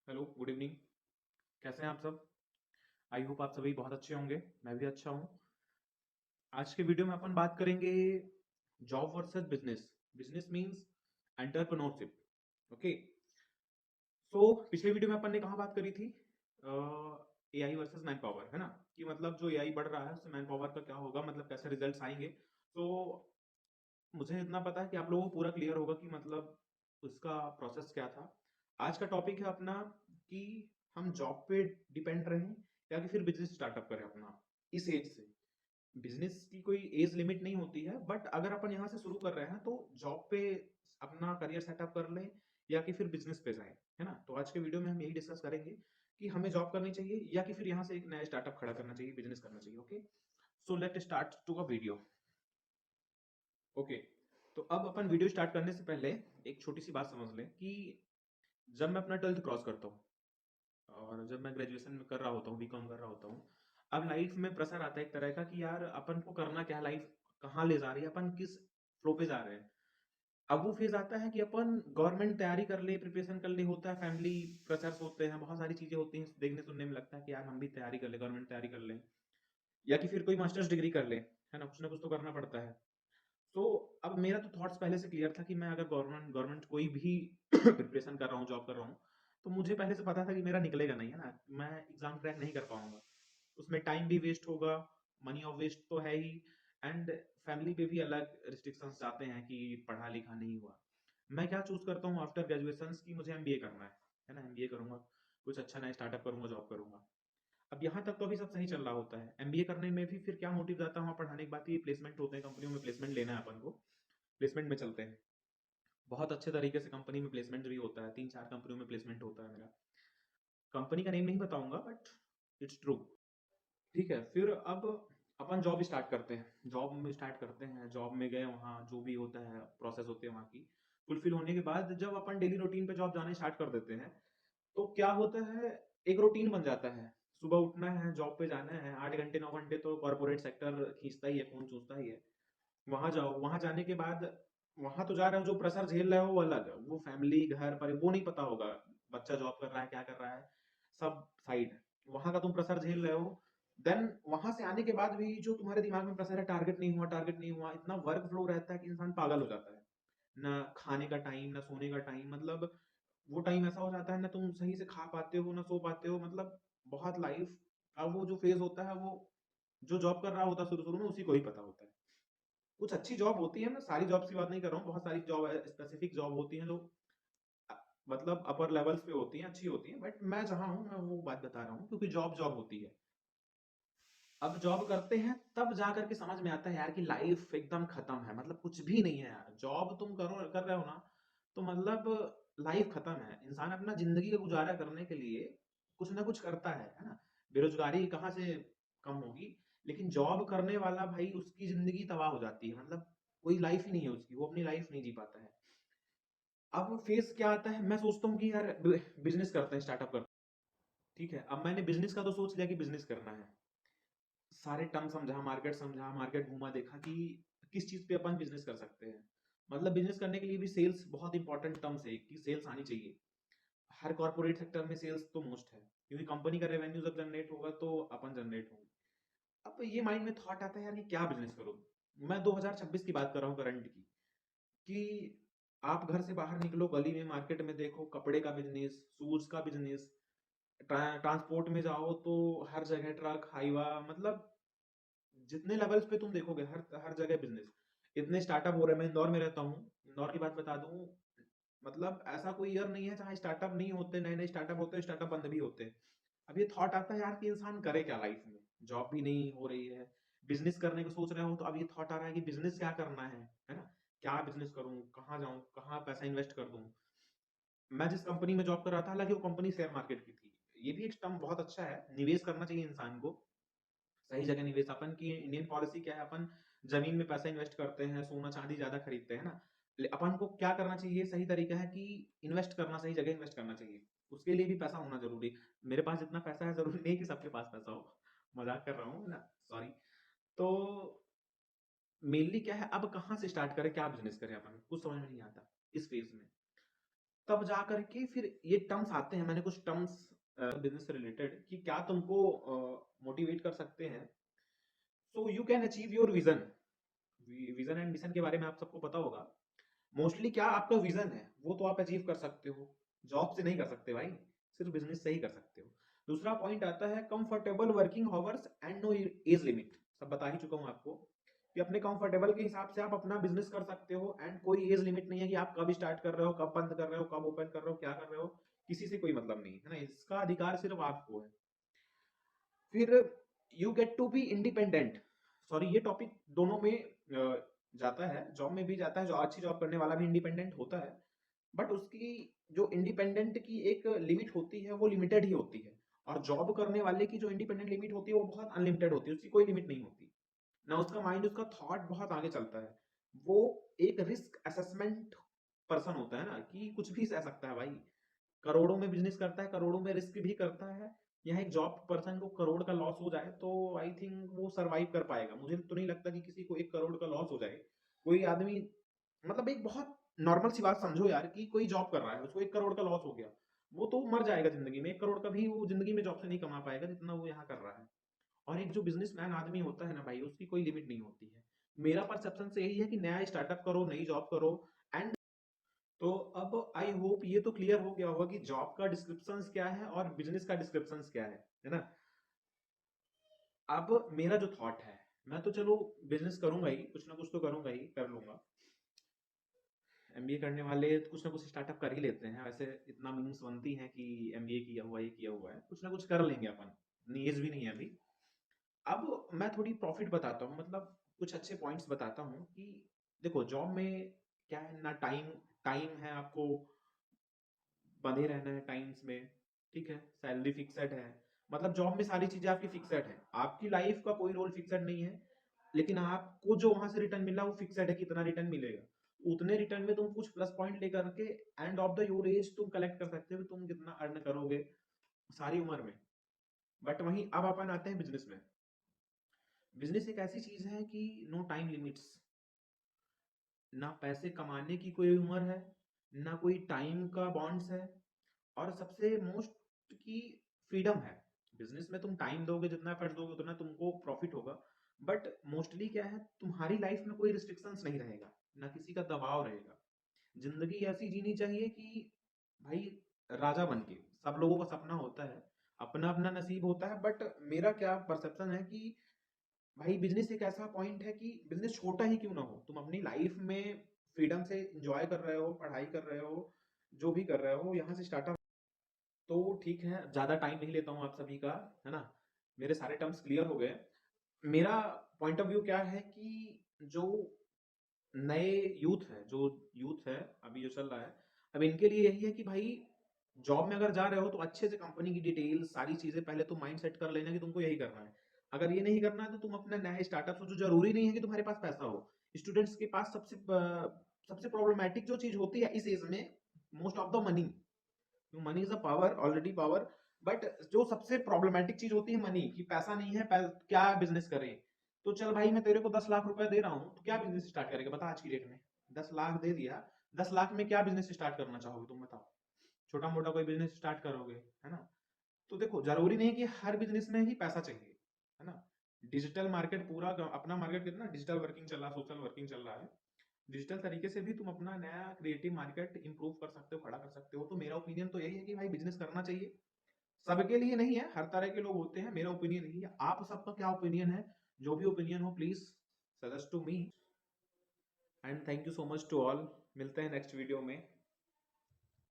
Hello, good evening. कैसे हैं आप सब? आई होप आप सभी बहुत अच्छे होंगे। मैं भी अच्छा हूँ। आज के वीडियो में अपन बात करेंगे job versus business. Business means entrepreneurship. Okay. So पिछले वीडियो में अपन ने कहाँ बात करी थी? एआई वर्सेस मैन पावर, है ना? कि मतलब जो एआई बढ़ रहा है उससे मैन पावर का क्या होगा, मतलब कैसे रिजल्ट्स आएंगे। तो मुझे इतना पता है कि आप लोगों को पूरा क्लियर होगा कि मतलब उसका प्रोसेस क्या था। आज का टॉपिक है अपना कि हम जॉब पे डिपेंड रहें या कि फिर बिजनेस स्टार्टअप करें अपना इस एज से। बिजनेस की कोई एज लिमिट नहीं होती है, बट अगर अपन यहाँ से शुरू कर रहे हैं तो जॉब पे अपना करियर सेटअप कर लें या कि फिर बिजनेस पे जाएं, है ना? तो आज के वीडियो में हम यही डिस्कस करेंगे कि हमें जॉब करनी चाहिए या कि फिर यहाँ से एक नया स्टार्टअप खड़ा करना चाहिए, बिजनेस करना चाहिए। Okay, so let start to a video. Okay, तो अब अपन वीडियो स्टार्ट करने से पहले एक छोटी सी बात समझ लें कि जब मैं अपना 12th क्रॉस करता हूँ और जब मैं ग्रेजुएशन में कर रहा होता हूँ, बीकॉम कर रहा होता हूँ, अब लाइफ में प्रेशर आता है एक तरह का कि यार अपन को करना क्या है, लाइफ कहाँ ले जा रही है, अपन किस फ्लो पे जा रहे हैं। अब वो फेज आता है कि अपन गवर्नमेंट तैयारी कर ले, प्रिपरेशन कर ले, होता है फैमिली प्रेशर्स होते हैं, बहुत सारी चीजें होती हैं, देखने सुनने में लगता है कि यार हम भी तैयारी कर ले, गवर्नमेंट तैयारी कर ले या कि फिर कोई मास्टर्स डिग्री कर ले, है ना? कुछ तो करना पड़ता है। तो अब मेरा तो थॉट्स पहले से क्लियर था कि मैं अगर गवर्नमेंट गवर्नमेंट कोई भी प्रिपरेशन कर रहा हूँ, जॉब कर रहा हूँ, तो मुझे पहले से पता था कि मेरा निकलेगा नहीं, है ना? मैं एग्जाम क्रैक नहीं कर पाऊंगा। उसमें टाइम भी वेस्ट होगा, मनी ऑफ वेस्ट तो है ही, एंड फैमिली पे भी अलग रिस्ट्रिक्शंस जाते हैं कि पढ़ा लिखा नहीं हुआ। मैं क्या चूज करता हूँ आफ्टर ग्रेजुएशन की मुझे एमबीए करना है ना? एमबीए करूंगा, कुछ अच्छा नया स्टार्टअप करूंगा, जॉब करूंगा। अब यहाँ तक तो अभी सब सही चल रहा होता है। एमबीए करने में भी फिर क्या मोटिव जाता है वहाँ पढ़ाने के बाद? ये प्लेसमेंट होते हैं, कंपनियों में प्लेसमेंट लेना है अपन को, प्लेसमेंट में चलते हैं। बहुत अच्छे तरीके से कंपनी में प्लेसमेंट भी होता है, 3-4 कंपनियों में प्लेसमेंट होता है मेरा। कंपनी का नेम नहीं बताऊंगा, बट इट्स ट्रू। ठीक है, फिर अब अपन जॉब स्टार्ट करते हैं, जॉब में स्टार्ट करते हैं, जॉब में गए, वहाँ जो भी होता है प्रोसेस होते हैं वहाँ की फुलफिल होने के बाद जब अपन डेली रूटीन पे जॉब जाने स्टार्ट कर देते हैं, तो क्या होता है, एक रूटीन बन जाता है। सुबह उठना है, जॉब पे जाना है, 8 घंटे 9 घंटे तो कॉर्पोरेट सेक्टर खींचता ही है, खून चूसता ही है। वहां जाओ, वहां जाने के बाद वहां तो जा रहे हो, जो प्रेशर झेल रहे हो वो अलग है, वो फैमिली घर पर वो नहीं पता होगा, बच्चा जॉब कर रहा है क्या कर रहा है, सब साइड। वहां का तुम प्रेशर झेल रहे हो, देन वहां से आने के बाद भी जो तुम्हारे दिमाग में प्रेशर है, टारगेट नहीं हुआ, टारगेट नहीं हुआ, इतना वर्क फ्लो रहता है कि इंसान पागल हो जाता है। ना खाने का टाइम, ना सोने का टाइम, मतलब वो टाइम ऐसा हो जाता है ना तुम सही से खा पाते हो ना सो पाते हो, मतलब बहुत लाइफ का वो जो फेज होता है, वो जो जॉब कर रहा होता है शुरू शुरू में उसी को ही पता होता है। कुछ अच्छी जॉब होती है, मैं सारी जॉब्स की बात नहीं कर रहा हूँ, बहुत सारी जॉब है, स्पेसिफिक जॉब होती हैं जो अ, मतलब अपर लेवल्स पे होती हैं, अच्छी होती हैं, बट मैं जहाँ हूँ मैं वो बात बता रहा हूँ क्योंकि जॉब जॉब होती है। अब जॉब करते हैं तब जा करके समझ में आता है यार कि लाइफ एकदम खत्म है, मतलब कुछ भी नहीं है यार। जॉब तुम करो कर रहे हो ना, तो मतलब लाइफ खत्म है। इंसान अपना जिंदगी का गुजारा करने के लिए कुछ ना कुछ करता है ना? बेरोजगारी कहाँ से कम होगी? लेकिन जॉब करने वाला भाई, उसकी जिंदगी तबाह हो जाती है, मतलब कोई लाइफ ही नहीं है उसकी, वो अपनी लाइफ नहीं जी पाता है। अब फेस क्या आता है, मैं सोचता हूँ कि यार बिजनेस करते हैं, स्टार्टअप करते हैं। ठीक है, अब मैंने बिजनेस का तो सोच लिया कि बिजनेस करना है, सारे टर्म समझा, समझा, मार्केट घूमा, देखा कि किस चीज पे अपन बिजनेस कर सकते हैं। मतलब बिजनेस करने के लिए भी सेल्स बहुत इंपॉर्टेंट टर्म्स है कि सेल्स आनी चाहिए। हर कॉर्पोरेट सेक्टर में सेल्स तो मोस्ट है, क्योंकि कंपनी का रेवेन्यू जब जनरेट होगा तो अपन जनरेट होंगे। अब ये माइंड में थॉट आता है यार कि क्या बिजनेस करूं। मैं 2026 की बात कर रहा हूँ, करंट की, कि आप घर से बाहर निकलो, गली में मार्केट में देखो, कपड़े का बिजनेस, शूज का बिजनेस, ट्रांसपोर्ट में जाओ तो हर जगह ट्रक, हाईवा, मतलब जितने लेवल्स पे तुम देखोगे हर हर जगह बिजनेस। इतने स्टार्टअप हो रहे हैं, मैं इंदौर में रहता हूँ, इंदौर की बात बता दूं, मतलब ऐसा कोई ईयर नहीं है जहाँ स्टार्टअप नहीं होते, नए नए स्टार्टअप होते हैं, स्टार्टअप बंद भी होते हैं। अब ये थॉट आता है यार कि इंसान करे क्या लाइफ में, जॉब भी नहीं हो रही है, बिजनेस करने को सोच रहे हो, तो अब ये थॉट आ रहा है कि बिजनेस क्या करना है ना? क्या बिजनेस करूं, कहाँ जाऊं, कहाँ पैसा इन्वेस्ट कर दूं। मैं जिस कंपनी में जॉब कर रहा था, हालांकि वो कंपनी शेयर मार्केट की थी। ये भी एक टर्म बहुत अच्छा है, निवेश करना चाहिए इंसान को, सही जगह निवेश। अपन की इंडियन पॉलिसी क्या है, अपन जमीन में पैसा इन्वेस्ट करते हैं, सोना चांदी ज्यादा खरीदते हैं ना। अपन को क्या करना चाहिए, सही तरीका है कि इन्वेस्ट करना, सही जगह इन्वेस्ट करना चाहिए। उसके लिए भी पैसा होना जरूरी। मेरे पास इतना पैसा है, जरूरी नहीं कि सबके पास पैसा हो, मजाक कर रहा हूँ ना, सॉरी। तो मेनली क्या है, अब कहाँ से स्टार्ट करें, क्या बिजनेस करें, अपन कुछ समझ में नहीं आता इस फेज में। तब जा करके फिर ये टर्म्स आते हैं। मैंने कुछ टर्म्स बिजनेस से रिलेटेड कि क्या तुमको मोटिवेट कर सकते हैं, so you can achieve your vision. Vision and mission के बारे में आप सबको पता होगा। मोस्टली क्या आपका विजन है वो तो आप अचीव कर सकते हो, जॉब से नहीं कर सकते भाई, सिर्फ बिजनेस से ही कर सकते हो। दूसरा पॉइंट आता है comfortable working hours and no age limit. सब बता ही चुका हूँ आपको कि अपने कंफर्टेबल के हिसाब से आप अपना बिजनेस कर सकते हो एंड कोई एज लिमिट नहीं है कि आप कब स्टार्ट कर रहे हो, कब बंद कर रहे हो, कब ओपन कर रहे हो, क्या कर रहे हो, किसी से कोई मतलब नहीं है ना, इसका अधिकार सिर्फ आपको है। फिर you get to be independent. Sorry, ये टॉपिक दोनों में जाता है, जॉब में भी जाता है, जो अच्छी जॉब करने वाला भी इंडिपेंडेंट होता है, बट उसकी जो इंडिपेंडेंट की एक लिमिट होती है वो लिमिटेड ही होती है, और जॉब करने वाले की जो इंडिपेंडेंट लिमिट होती है वो बहुत अनलिमिटेड होती है, उसकी कोई लिमिट नहीं होती ना, उसका माइंड, उसका थॉट बहुत आगे चलता है। वो एक रिस्क असेसमेंट पर्सन होता है ना, कि कुछ भी सह सकता है भाई, करोड़ों में बिजनेस करता है, करोड़ों में रिस्क भी करता है। यहाँ एक जॉब पर्सन को करोड़ का लॉस हो जाए तो आई थिंक वो सरवाइव कर पाएगा। मुझे तो नहीं लगता कि किसी को 1 करोड़ का लॉस हो जाए, कोई आदमी, मतलब एक बहुत नॉर्मल सी बात समझो यार, कि कोई जॉब कर रहा है, उसको 1 करोड़ का लॉस हो गया, वो तो मर जाएगा जिंदगी में। 1 करोड़ का भी वो जिंदगी में जॉब से नहीं कमा पाएगा जितना वो यहाँ कर रहा है। और एक जो बिजनेसमैन आदमी होता है ना भाई, उसकी कोई लिमिट नहीं होती है। मेरा परसेप्शन से यही है कि नया स्टार्टअप करो, नई जॉब करो एंड। तो अब आई होप ये तो क्लियर हो गया होगा कि जॉब का डिस्क्रिप्शन क्या है और बिजनेस का डिस्क्रिप्शन क्या है ना। अब मेरा जो थॉट है, मैं तो चलो बिजनेस करूंगा ही, कुछ ना कुछ तो करूंगा ही, कर लूंगा। एमबीए करने वाले तो कुछ ना कुछ स्टार्टअप कर ही लेते हैं, वैसे इतना मीम्स बनती हैं कि एमबीए किया हुआ, ये किया हुआ है, कुछ ना कुछ कर लेंगे अपन, इतनी एज भी नहीं है अभी। अब मैं थोड़ी प्रॉफिट बताता हूँ, मतलब कुछ अच्छे पॉइंट्स बताता हूँ कि देखो जॉब में क्या है ना, टाइम टाइम है, आपको बंधे रहना है टाइम्स में, ठीक है, सैलरी फिक्सेड है, मतलब जॉब में सारी चीजें आपकी फिक्सेड है, आपकी लाइफ का कोई रोल फिक्सेड नहीं है, लेकिन आपको जो वहां से रिटर्न मिला वो फिक्सेड है, कितना रिटर्न मिलेगा, उतने रिटर्न में तुम कुछ प्लस पॉइंट लेकर के end of the your age तुम कलेक्ट कर सकते हो, तुम कितना अर्न करोगे सारी उम्र में। बट वहीं अब अपन आते हैं बिजनेस में। बिजनेस एक ऐसी चीज है कि नो टाइम लिमिट्स, ना पैसे कमाने की कोई उम्र है, ना कोई टाइम का बॉन्ड्स है, और सबसे मोस्ट की फ्रीडम है। बिजनेस में तुम टाइम दोगे, जितना एफर्ट दोगे उतना तुमको प्रॉफिट होगा, बट मोस्टली क्या है, तुम्हारी लाइफ में कोई रिस्ट्रिक्शंस नहीं रहेगा, ना किसी का दबाव रहेगा। जिंदगी ऐसी जीनी चाहिए कि भाई राजा बन के, सब लोगों का सपना होता है, अपना अपना नसीब होता है, बट मेरा क्या परसेप्शन है कि भाई बिजनेस एक ऐसा पॉइंट है कि बिजनेस छोटा ही क्यों ना हो, तुम अपनी लाइफ में फ्रीडम से एंजॉय कर रहे हो, पढ़ाई कर रहे हो, जो भी कर रहे हो, यहाँ से स्टार्टअप। तो ठीक है, ज्यादा टाइम नहीं लेता हूँ आप सभी का, है ना, मेरे सारे टर्म्स क्लियर हो गए। मेरा पॉइंट ऑफ व्यू क्या है कि जो नए यूथ है अभी जो चल रहा है, अब इनके लिए यही है कि भाई जॉब में अगर जा रहे हो तो अच्छे से कंपनी की डिटेल सारी चीजें पहले तुम माइंड सेट कर लेना कि तुमको यही करना है। अगर ये नहीं करना है तो तुम अपना नया स्टार्टअप सोचो, जरूरी नहीं है कि तुम्हारे पास पैसा हो। स्टूडेंट्स के पास सबसे प्रॉब्लमेटिक जो चीज होती है इस एज में, most of the money, money is a power, already power, but जो सबसे प्रॉब्लमेटिक चीज होती है मनी, कि पैसा नहीं है, क्या बिजनेस करें। तो चल भाई मैं तेरे को 10 लाख रुपए दे रहा हूँ, तो क्या बिजनेस स्टार्ट करेगा बता, आज की डेट में 10 लाख दे दिया, 10 लाख में क्या बिजनेस स्टार्ट करना चाहोगे तुम बताओ, छोटा मोटा कोई बिजनेस स्टार्ट करोगे, है ना। तो देखो जरूरी नहीं कि हर बिजनेस में ही पैसा चाहिए, है ना। डिजिटल मार्केट पूरा अपना मार्केट कितना डिजिटल वर्किंग चल रहा है, सोशल वर्किंग चल रहा है, डिजिटल तरीके से भी तुम अपना नया क्रिएटिव मार्केट इंप्रूव कर सकते हो, खड़ा कर सकते हो। तो मेरा ओपिनियन तो यही है कि भाई बिजनेस करना चाहिए, सबके लिए नहीं है, हर तरह के लोग होते हैं, मेरा ओपिनियन यही है। आप सबका क्या ओपिनियन है, जो भी ओपिनियन हो please suggest to me, and thank you so much to all. मिलते हैं नेक्स्ट वीडियो में।